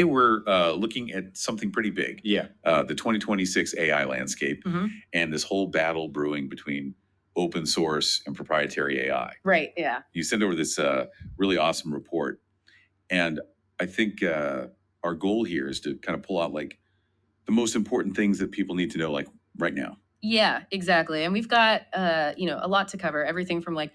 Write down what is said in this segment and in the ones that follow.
We're looking at something pretty big. Yeah. The 2026 AI landscape and this whole battle brewing between open source and proprietary AI. Right. Yeah. You sent over this really awesome report. And I think our goal here is to kind of pull out like the most important things that people need to know, like right now. Yeah, exactly. And we've got a lot to cover. Everything from like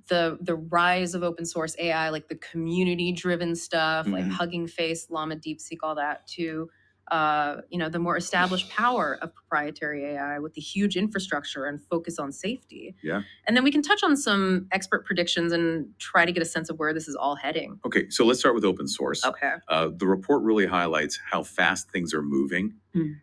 the rise of open source AI, like the community driven stuff, like Hugging Face, Llama, DeepSeek, all that, to the more established power of proprietary AI with the huge infrastructure and focus on safety. Yeah. And then we can touch on some expert predictions and try to get a sense of where this is all heading. Okay, so let's start with open source. Okay. The report really highlights how fast things are moving,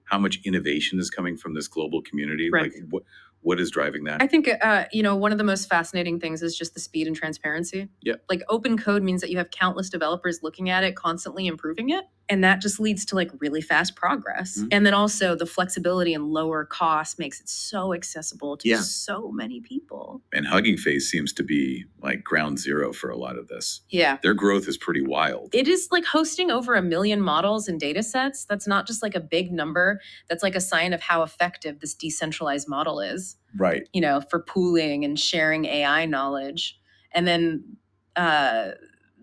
how much innovation is coming from this global community. Right. Like what is driving that? I think one of the most fascinating things is just the speed and transparency. Yeah. Like open code means that you have countless developers looking at it, constantly improving it. And that just leads to like really fast progress. And then also the flexibility and lower cost makes it so accessible to so many people. And Hugging Face seems to be like ground zero for a lot of this. Yeah. Their growth is pretty wild. It is like hosting over 1 million models and data sets. That's not just like a big number. That's like a sign of how effective this decentralized model is. Right. For pooling and sharing AI knowledge. And then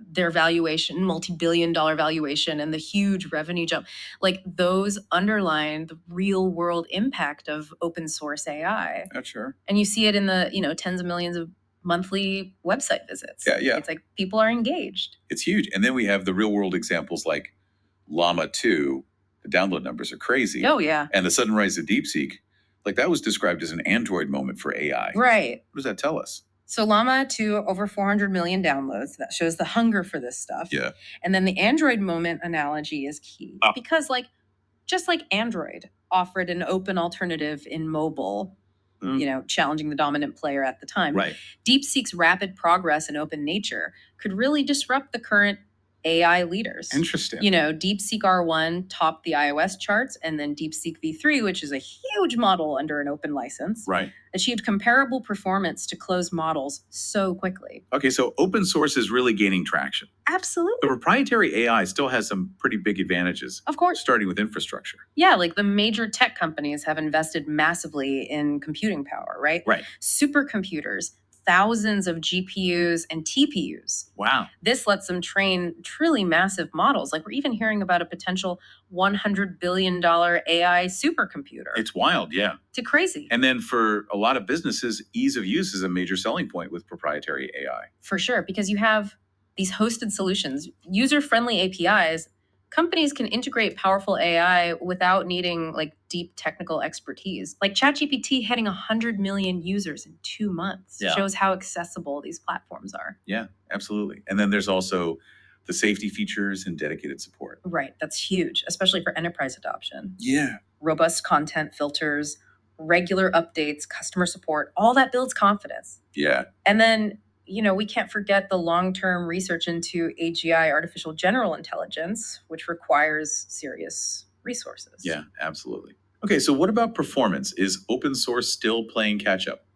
their valuation, multi-billion-dollar valuation, and the huge revenue jump, like those underline the real world impact of open source AI. Sure. And you see it in the, tens of millions of monthly website visits. Yeah. It's like people are engaged. It's huge. And then we have the real world examples like Llama 2. The download numbers are crazy. Oh, yeah. And the sudden rise of DeepSeek, like that was described as an Android moment for AI. Right. What does that tell us? So Llama 2, over 400 million downloads. That shows the hunger for this stuff. Yeah. And then the Android moment analogy is key because just like Android offered an open alternative in mobile, challenging the dominant player at the time. Right. DeepSeek's rapid progress and open nature could really disrupt the current AI leaders. Interesting. DeepSeek R1 topped the iOS charts, and then DeepSeek V3, which is a huge model under an open license, Right. achieved comparable performance to closed models so quickly. Okay, so open source is really gaining traction. Absolutely. The proprietary AI still has some pretty big advantages. Of course. Starting with infrastructure. Yeah, like the major tech companies have invested massively in computing power, right? Right. Supercomputers, thousands of GPUs and TPUs. Wow. This lets them train truly massive models. Like we're even hearing about a potential $100 billion AI supercomputer. It's wild, yeah. It's crazy. And then for a lot of businesses, ease of use is a major selling point with proprietary AI. For sure, because you have these hosted solutions, user-friendly APIs. Companies can integrate powerful AI without needing like deep technical expertise. Like ChatGPT hitting 100 million users in 2 months shows how accessible these platforms are. Yeah, absolutely. And then there's also the safety features and dedicated support. Right, that's huge, especially for enterprise adoption. Yeah. Robust content filters, regular updates, customer support, all that builds confidence. Yeah. And then we can't forget the long-term research into AGI, artificial general intelligence, which requires serious resources. Yeah, absolutely. Okay, so what about performance? Is open source still playing catch up?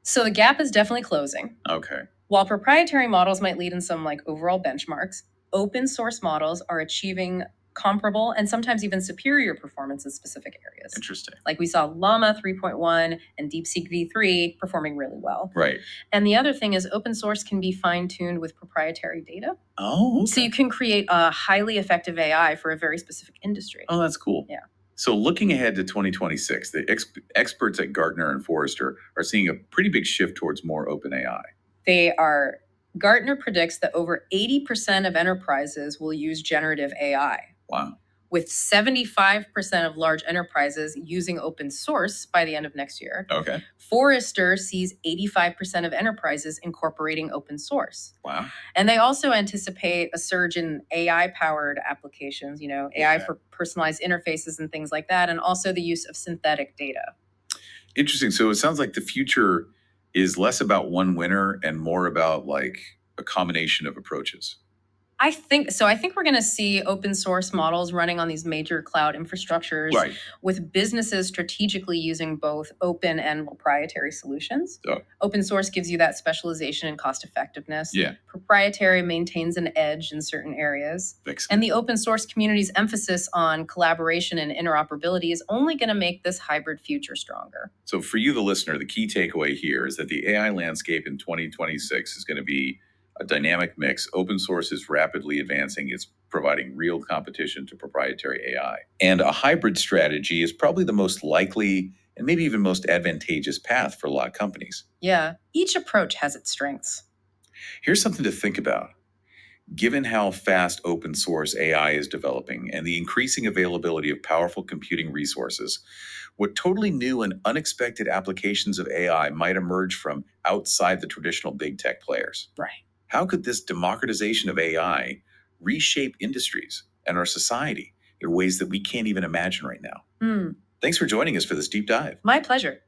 So the gap is definitely closing. Okay. While proprietary models might lead in some like overall benchmarks, open source models are achieving comparable and sometimes even superior performance in specific areas. Interesting. Like we saw Llama 3.1 and DeepSeek V3 performing really well. Right. And the other thing is open source can be fine-tuned with proprietary data. Oh, okay. So you can create a highly effective AI for a very specific industry. Oh, that's cool. Yeah. So looking ahead to 2026, the experts at Gartner and Forrester are seeing a pretty big shift towards more open AI. Gartner predicts that over 80% of enterprises will use generative AI. Wow. With 75% of large enterprises using open source by the end of next year. Okay. Forrester sees 85% of enterprises incorporating open source. Wow. And they also anticipate a surge in AI-powered applications, AI for personalized interfaces and things like that, and also the use of synthetic data. Interesting. So it sounds like the future is less about one winner and more about like a combination of approaches. I think so. I think we're going to see open source models running on these major cloud infrastructures, Right. with businesses strategically using both open and proprietary solutions. Oh. Open source gives you that specialization and cost effectiveness. Yeah. Proprietary maintains an edge in certain areas. Excellent. And the open source community's emphasis on collaboration and interoperability is only going to make this hybrid future stronger. So, for you, the listener, the key takeaway here is that the AI landscape in 2026 is going to be a dynamic mix. Open source is rapidly advancing, it's providing real competition to proprietary AI. And a hybrid strategy is probably the most likely and maybe even most advantageous path for a lot of companies. Yeah, each approach has its strengths. Here's something to think about. Given how fast open source AI is developing and the increasing availability of powerful computing resources, what totally new and unexpected applications of AI might emerge from outside the traditional big tech players? Right. How could this democratization of AI reshape industries and our society in ways that we can't even imagine right now? Thanks for joining us for this deep dive. My pleasure.